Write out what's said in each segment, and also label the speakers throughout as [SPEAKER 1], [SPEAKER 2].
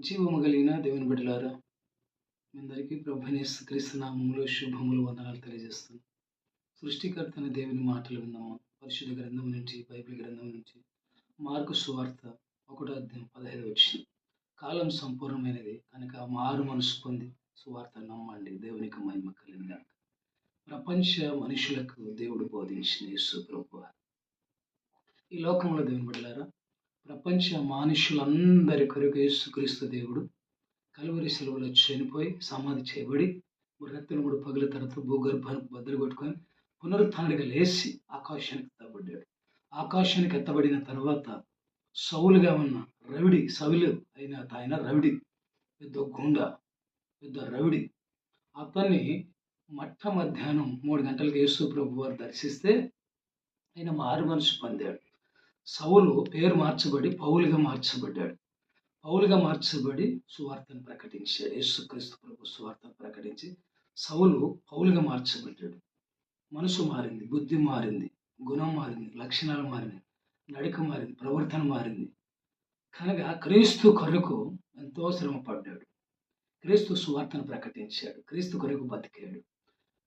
[SPEAKER 1] జీవము కలిగిన దేవుని బిడ్డలారా, మీ అందరికీ ప్రభువైన యేసుక్రీస్తు నామములో శుభములు వందనాలు తెలియజేస్తున్నాను. సృష్టికర్త అయిన దేవుని మాటలు విందాము. పరిశుద్ధ గ్రంథం నుంచి, బైబిల్ గ్రంథం నుంచి మార్కు సువార్త 1:15 కాలం సంపూర్ణమైనది కనుక మారు మనసు పొంది సువార్త నమ్మండి, దేవునికి మహిమ కలిగిందాక. ప్రపంచ మనుషులకు దేవుడు బోధించిన యేసు ప్రభువు. ఈ లోకంలో దేవుని బిడ్డలారా, ప్రపంచ మనుషులందరి కొరకు యేసుక్రీస్తు దేవుడు కలువరి సెలవులో చనిపోయి సమాధి చేయబడి రక్తులు మూడు పగుల తర్వాత భూగర్భానికి బద్దలు కొట్టుకొని పునరుత్థానుడిగా లేచి ఆకాశానికి ఎత్తబడ్డాడు. ఆకాశానికి ఎత్తబడిన తర్వాత సౌలుగా ఉన్న రవిడి, సౌలు అయిన ఆయన రవిడి, పెద్ద గుండ, పెద్ద రవిడి, అతన్ని మధ్యాహ్నం 3 గంటలకు యేసు ప్రభు వారు దర్శిస్తే ఆయన మారు మనసు పొందాడు. సౌలు పేరు మార్చబడి పౌలుగా మార్చబడ్డాడు. పౌలుగా మార్చబడి సువార్తను ప్రకటించాడు. యేసుక్రీస్తు ప్రభు సువార్తను ప్రకటించి సౌలు పౌలుగా మార్చబడ్డాడు. మనసు మారింది, బుద్ధి మారింది, గుణం మారింది, లక్షణాలు మారినాయి, నడిక మారింది, ప్రవర్తన మారింది. కనుక క్రీస్తు కొరకు ఎంతో శ్రమ పడ్డాడు. క్రీస్తు సువార్తను ప్రకటించాడు. క్రీస్తు కొరకు బతికాడు.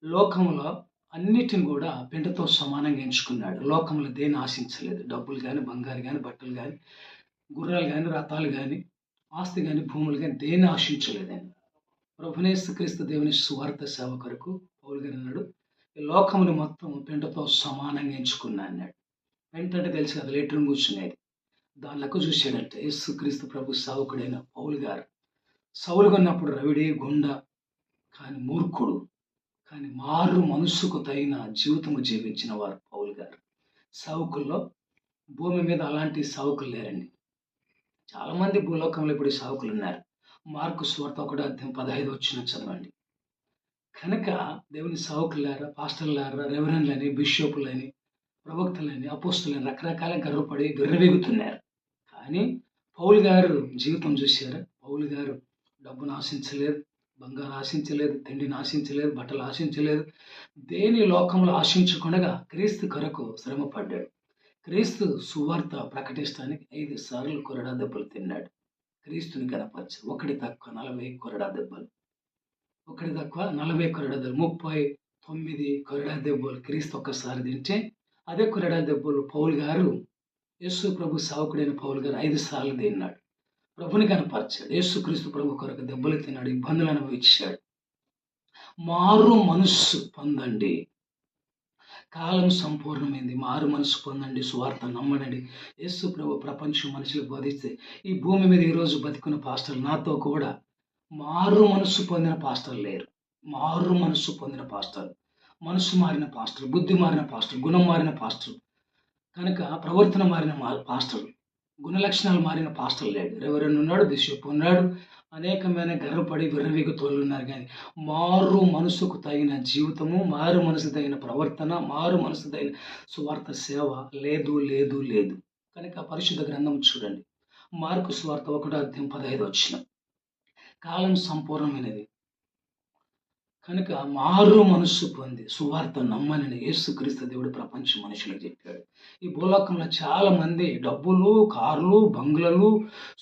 [SPEAKER 1] లోకంలో అన్నిటిని కూడా పెంటతో సమానంగా ఎంచుకున్నాడు. లోకంలో దేన్ని ఆశించలేదు. డబ్బులు కానీ, బంగారు కానీ, బట్టలు కానీ, గుర్రాలు కానీ, రథాలు కానీ, ఆస్తి కానీ, భూములు కానీ దేన్ని ఆశించలేదండి. ప్రభువైన యేసుక్రీస్తు దేవుని సువార్త సేవ కొరకు పౌలు గారు అన్నాడు, ఈ లోకముని మొత్తం పెంటతో సమానంగా ఎంచుకున్నా అన్నాడు. పెంట అంటే తెలుసు కదా, లేటర్ని కూర్చునేది. దానిలోకి చూశాడంటే యేసుక్రీస్తు ప్రభు సేవకుడైన పౌలు గారు సౌలుగా ఉన్నప్పుడు రవిడి, గుండ, కానీ మూర్ఖుడు, కానీ మారు మనస్సుకు తగిన జీవితము జీవించిన వారు పౌలు గారు. సేవకుల్లో భూమి మీద అలాంటి సేవకులు లేరండి. చాలామంది భూలోకంలో ఇప్పుడు సేవకులు ఉన్నారు. మార్కు సువార్త 1:15 చదవండి. కనుక దేవుని సేవకులారా, పాస్టర్లారా, రెవరెండ్లని, బిషపులని, ప్రవక్తలని, అపోస్తులని రకరకాల గర్వపడి విర్రవీగుతున్నారు. కానీ పౌలు గారు జీవితం చూశారా? పౌలు గారు డబ్బును ఆశించలేదు, బంగారు ఆశించలేదు, తిండిని ఆశించలేదు, బట్టలు ఆశించలేదు. దేని లోకంలో ఆశించకుండా క్రీస్తు కొరకు శ్రమ పడ్డాడు. క్రీస్తు సువార్త ప్రకటించడానికి 5 సార్లు కొరడా దెబ్బలు తిన్నాడు. క్రీస్తుని గణపరిచి 1 తక్కువ 40 కొరడా దెబ్బలు, 1 తక్కువ 40 కొరడా దెబ్బలు, 39 కొరడా దెబ్బలు క్రీస్తు ఒక్కసారి తింటే, అదే కొరడా దెబ్బలు పౌలు గారు, యేసు ప్రభు సేవకుడైన పౌలు గారు 5 సార్లు తిన్నాడు. ప్రభుని కనపరిచాడు. యేసుక్రీస్తు ప్రభు కొరకు దెబ్బలు తిన్నాడు, ఇబ్బందులు అనుభవించాడు. మారు మనస్సు పొందండి, కాలం సంపూర్ణమైంది. మారు మనసు పొందండి, సువార్త నమ్మడండి. యేసు ప్రభు ప్రపంచం మనుషులకు బోధిస్తే ఈ భూమి మీద ఈరోజు బతికున్న పాస్టర్లు నాతో కూడా మారు మనసు పొందిన పాస్టర్లు లేరు. మారు మనసు పొందిన పాస్టర్, మనసు మారిన పాస్టర్, బుద్ధి మారిన పాస్టర్, గుణం మారిన పాస్టర్, కనుక ప్రవర్తన మారిన పాస్టర్, గుణ లక్షణాలు మారిన పాస్టర్ లేడు. రెవరెండ్ ఉన్నాడు, బిషప్ ఉన్నాడు, అనేకమైన గర్వపడి విర్రవీగుతోళ్ళు ఉన్నారు. కానీ మారు మనసుకు తగిన జీవితము, మారు మనసు తగిన ప్రవర్తన, మారు మనసు తగిన సువార్త సేవ లేదు, లేదు, లేదు. కనుక పరిశుద్ధ గ్రంథం చూడండి. మార్కు సువార్త 1:15 కాలం సంపూర్ణమైనది కనుక మారు మనస్సు పొంది సువార్త నమ్మనని యేసుక్రీస్తు దేవుడు ప్రపంచ మనుషులకు చెప్పాడు. ఈ భూలోకంలో చాలా మంది డబ్బులు, కార్లు, బంగ్లలు,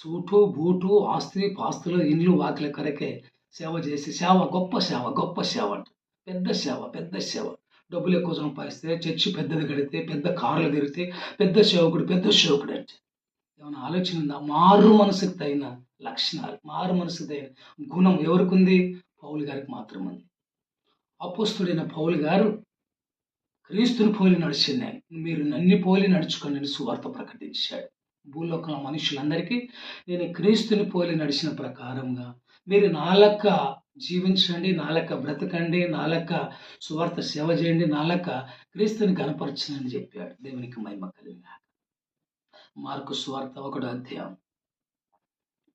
[SPEAKER 1] సూటు బూటు, ఆస్తి పాస్తులు, ఇండ్లు వాకిల కొరకే సేవ చేసి సేవ గొప్ప సేవ, గొప్ప సేవ అంట. పెద్ద సేవ, పెద్ద సేవ. డబ్బులు ఎక్కువ సంపాదిస్తే, చర్చి పెద్దది కడితే, పెద్ద కార్లు తిరిగితే పెద్ద సేవకుడు, పెద్ద సేవకుడు అంటే ఏమైనా ఆలోచన ఉందా? మారు మనసుకు తగిన లక్షణాలు, మారు మనసుకు తగిన గుణం ఎవరికి ఉంది? పౌలు గారికి మాత్రం ఉంది. అపోస్తుడైన పౌలు గారు క్రీస్తుని పోలి నడిచింది. మీరు నన్ను పోలి నడుచుకొని సువార్త ప్రకటించాడు. భూలోకంలో మనుషులందరికీ నేను క్రీస్తుని పోలి నడిచిన ప్రకారంగా మీరు నా లెక్క జీవించండి, నా లెక్క బ్రతకండి, నా లెక్క సువార్త సేవ చేయండి, నా లెక్క క్రీస్తుని కనపరచండి చెప్పాడు. దేవునికి మహిమ కలిగిన మార్కు సువార్త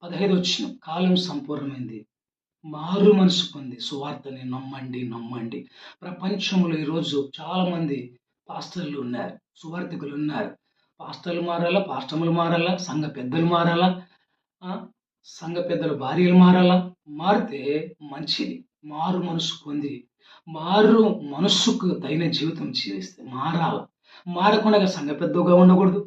[SPEAKER 1] 1:15 కాలం సంపూర్ణమైంది, మారు మనసు పొంది సువార్తని నమ్మండి, నమ్మండి. ప్రపంచంలో ఈరోజు చాలామంది పాస్టర్లు ఉన్నారు, సువార్థికులు ఉన్నారు. పాస్టర్లు మారాలా, పాస్టర్లు మారాలా, సంఘ పెద్దలు మారాలా, సంఘ పెద్దల భార్యలు మారాలా. మారితే మంచిది. మారు మనసు పొంది మారు మనస్సుకు తగిన జీవితం జీవిస్తే మారాల. మారకుండా సంఘ పెద్దగా ఉండకూడదు,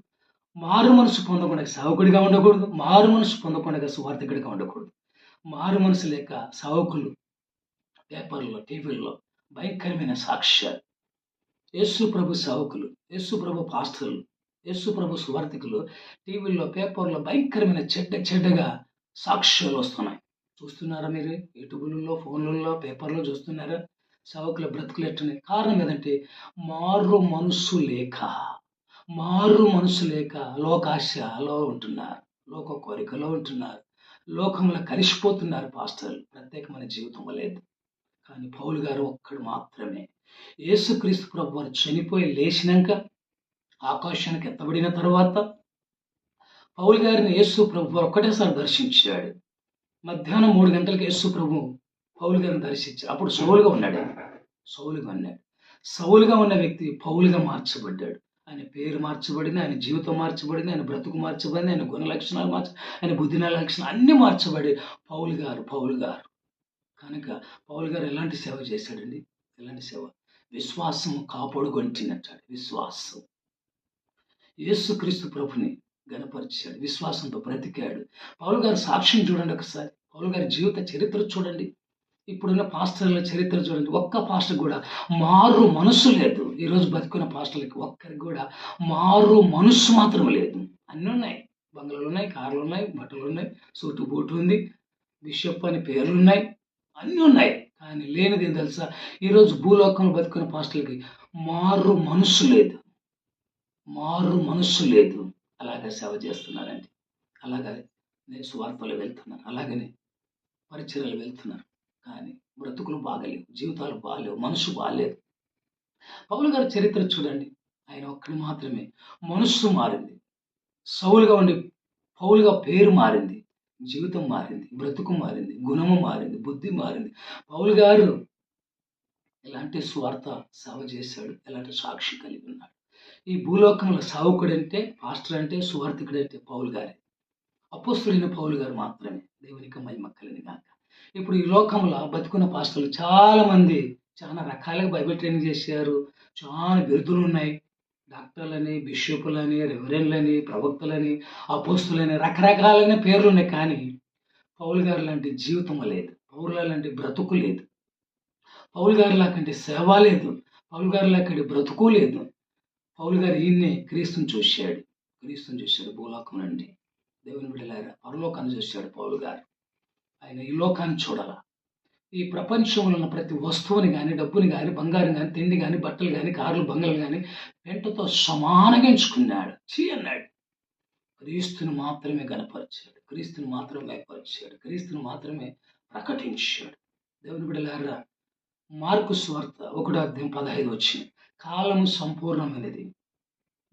[SPEAKER 1] మారు మనసు పొందకుండా సేవకుడిగా ఉండకూడదు. మారు మనసు పొందకుండా సువార్థికుడిగా ఉండకూడదు. మారు మనసు లేక సేవకులు పేపర్‌లో, టీవీల్లో భయంకరమైన సాక్ష్యాలు. యేసు ప్రభు సేవకులు, యేసు ప్రభు పాస్టర్లు, యేసు ప్రభు సువార్థికులు టీవీల్లో, పేపర్‌లో భయంకరమైన చెడ్డగా సాక్ష్యాలు వస్తున్నాయి. చూస్తున్నారా మీరు? యూట్యూబులలో, ఫోన్‌లలో, పేపర్‌లో చూస్తున్నారా? సేవకుల బ్రతుకులు ఎట్టున్నాయి. కారణం ఏదంటే మారు మనసు లేక లోకాశలో ఉంటున్నారు. లోక కోరికలో ఉంటున్నారు. లోకంలో కలిసిపోతున్నారు పాస్టర్లు. ప్రత్యేకమైన జీవితం లేదు. కానీ పౌలు గారు ఒక్కడు మాత్రమే యేసుక్రీస్తు ప్రభు వారు చనిపోయి లేచినాక ఆకాశానికి ఎత్తబడిన తర్వాత పౌలు గారిని యేసు ప్రభు వారు ఒక్కటేసారి దర్శించాడు. మధ్యాహ్నం 3 గంటలకు యేసు ప్రభు పౌలు గారిని దర్శించాడు. అప్పుడు సౌలుగా ఉన్నాడు. సౌలుగా ఉన్న వ్యక్తి పౌలుగా మార్చబడ్డాడు. ఆయన పేరు మార్చబడింది, ఆయన జీవితం మార్చబడింది, ఆయన బ్రతుకు మార్చబడింది, ఆయన గుణ లక్షణాలు ఆయన బుద్ధి లక్షణాలు అన్నీ మార్చబడి పౌలు గారు కనుక పౌలు గారు ఎలాంటి సేవ చేశాడండి? ఎలాంటి సేవ? విశ్వాసం కాపాడుకొంటినట్టాడు. విశ్వాసం యేసుక్రీస్తు ప్రభుని గణపరిచాడు. విశ్వాసంతో బ్రతికాడు. పౌలు గారి సాక్ష్యం చూడండి ఒకసారి. పౌలు గారి జీవిత చరిత్ర చూడండి. ఇప్పుడున్న పాస్టర్ల చరిత్ర చూడండి. ఒక్క పాస్టర్ కూడా మారు మనసు లేదు. ఈరోజు బతుకున్న పాస్టర్లకి ఒక్కరికి కూడా మారు మనసు మాత్రం లేదు. అన్నీ ఉన్నాయి. బంగ్లాలు ఉన్నాయి, కార్లు ఉన్నాయి, బట్టలు ఉన్నాయి, సూటు బూటు ఉంది, బిషప్ అని పేర్లు ఉన్నాయి, అన్నీ ఉన్నాయి. కానీ లేనిది ఏం తెలుసా? ఈరోజు భూలోకంలో బతుకున్న పాస్టర్లకి మారు మనసు లేదు. అలాగే సేవ చేస్తున్నారండి. అలాగే నేను సువార్తలో వెళ్తున్నాను, అలాగనే పరిచర్యలు వెళ్తున్నాను. కానీ బ్రతుకులు బాగలేవు, జీవితాలు బాగలేవు, మనసు బాగలేదు. పౌలు గారి చరిత్ర చూడండి. ఆయన ఒక్కడు మాత్రమే మనస్సు మారింది. సౌలుగా ఉండి పౌలుగా పేరు మారింది, జీవితం మారింది, బ్రతుకు మారింది, గుణము మారింది, బుద్ధి మారింది. పౌలు గారు ఎలాంటి స్వార్థ సేవ చేశాడు, ఎలాంటి సాక్షి కలిగి ఉన్నాడు. ఈ భూలోకంలో సేవకుడంటే, పాస్టర్ అంటే, సువార్థికుడంటే పౌలు గారే. అపోస్తులైన పౌలు గారు మాత్రమే. దేవునికి మహిమ కలుగును గాక. ఇప్పుడు ఈ లోకంలో బతుకున్న పాస్టర్లు చాలా రకాలుగా బైబిల్ ట్రైనింగ్ చేశారు. చాలా బిరుదులు ఉన్నాయి. డాక్టర్లని, బిషపులని, రెవరెండ్లని, ప్రవక్తలని, అపోస్తులని రకరకాలైన పేర్లు ఉన్నాయి. కానీ పౌలు గారు లాంటి జీవితం లేదు. పౌలు గారు లాంటి బ్రతుకు లేదు. పౌలు గారి లాంటి సేవ లేదు. పౌలు గారి లాంటి బ్రతుకు లేదు. పౌలు గారు ఈయన్నే క్రీస్తుని చూశాడు భూలోకం నుండి. దేవుని బిడ్డలారా, పరలోకాన్ని చూశాడు పౌలు గారు. ఆయన ఈ లోకాన్ని చూడాల. ఈ ప్రపంచంలో ఉన్న ప్రతి వస్తువుని కానీ, డబ్బుని కానీ, బంగారం కానీ, తిండి కానీ, బట్టలు కానీ, కార్లు, బంగాలు కానీ పెంటతో సమానంగా ఎంచుకున్నాడు. అన్నాడు. క్రీస్తుని మాత్రమే గణపరిచాడు, క్రీస్తుని మాత్రమే భయపరిచాడు, క్రీస్తుని మాత్రమే ప్రకటించాడు. దేవుని బిడ్డలారా, మార్కు సువార్త 1:15 కాలము సంపూర్ణమైనది.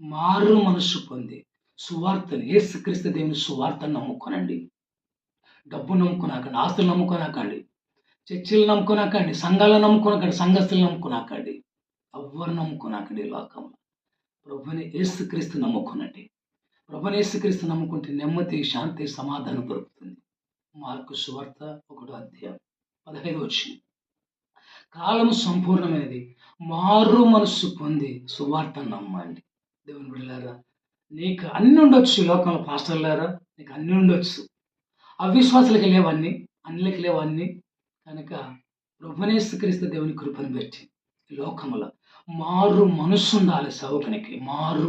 [SPEAKER 1] మారు మనసు పొంది సువార్తని, యేసుక్రీస్తు దేవుని సువార్తను నమ్ముకోనండి. డబ్బు నమ్ముకున్నాకండి, ఆస్తులు నమ్ముకున్నాకండి, చర్చిలు నమ్ముకున్నాకండి, సంఘాలను నమ్ముకున్నాకండి, సంఘస్థులు నమ్ముకున్నాకండి, ఎవ్వరు నమ్ముకున్నాకండి. ఈ లోకంలో ప్రభుని యేసుక్రీస్తు నమ్ముకునండి. ప్రభుని యేసుక్రీస్తు నమ్ముకుంటే నెమ్మది, శాంతి, సమాధానం దొరుకుతుంది. మార్కు సువార్త 1:15 కాలము సంపూర్ణమైనది. మారు మనస్సు పొంది సువార్త నమ్మండి. దేవుని బిడ్డలారా, నీకు అన్ని ఉండొచ్చు. ఈ లోకంలో పాస్టర్లారా, నీకు అన్ని ఉండొచ్చు. అవిశ్వాసులకి లేవన్నీ, అన్నిలకి లేవన్నీ. కనుక ప్రభుని యేసుక్రీస్తు దేవుని కృపను పెట్టి ఈ లోకంలో మారు మనస్సు ఉండాలి. సేవకునికి మారు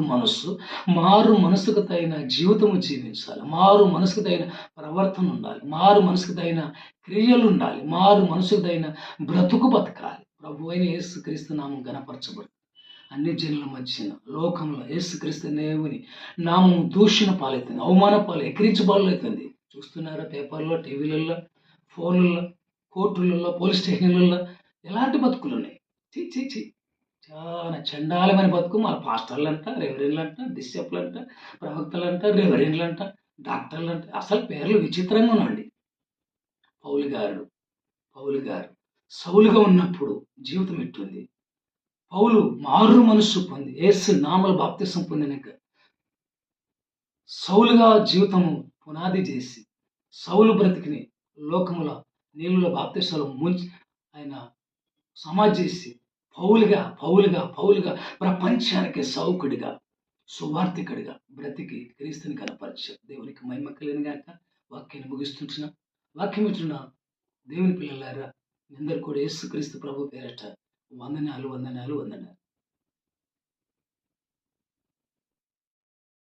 [SPEAKER 1] మనసుకు తగిన జీవితము జీవించాలి. మారు మనసుకు తగిన ప్రవర్తన ఉండాలి. మారు మనసుకు తగిన క్రియలు ఉండాలి. మారు మనసుకు తగిన బ్రతుకు బతకాలి. ప్రభు అయిన యేసుక్రీస్తు నామం గణపరచబడు. అన్ని జనుల మధ్యన లోకంలో యేసుక్రీస్తు దేవుని నామం దూషణ పాలవుతుంది, అవమాన పాలు, ఎక్కిరించబడుతుంది. చూస్తున్నారా? పేపర్లో, టీవీలలో, ఫోన్లలో, కోర్టులలో, పోలీస్ స్టేషన్లలో ఎలాంటి బతుకులు ఉన్నాయి. చీ చాలా చండాలమైన బతుకు. మన పాస్టర్లు అంట, రెవరెండ్లు అంట, బిషప్లు అంట, ప్రవక్తలు అంట, రెవరెండ్లు అంట, డాక్టర్లు అంట, అసలు పేర్లు విచిత్రంగా ఉన్నాయండి. పౌలు గారు సౌలుగా ఉన్నప్పుడు జీవితం ఎట్టుంది? పౌలు మారు మనస్సు పొంది యేసు నామములో బాప్తిసం పొందినాక సౌలుగా జీవితము పునాది చేసి సౌలు బ్రతికిని లోకముల నీళ్ళలో బాప్తిసాలు ముంచి ఆయన సమాధి చేసి పౌలుగా ప్రపంచానికి సౌకుడిగా సువార్థికుడిగా బ్రతికి క్రీస్తుని కనపరిచాం. దేవునికి మహిమ కలుగును గాక. వాక్యాన్ని ముగిస్తుంటున్నాం. వాక్యం ఇచ్చిన దేవుని పిల్లలారా, మీ అందరూ కూడా యేసుక్రీస్తు ప్రభు పేరట వందనాలు.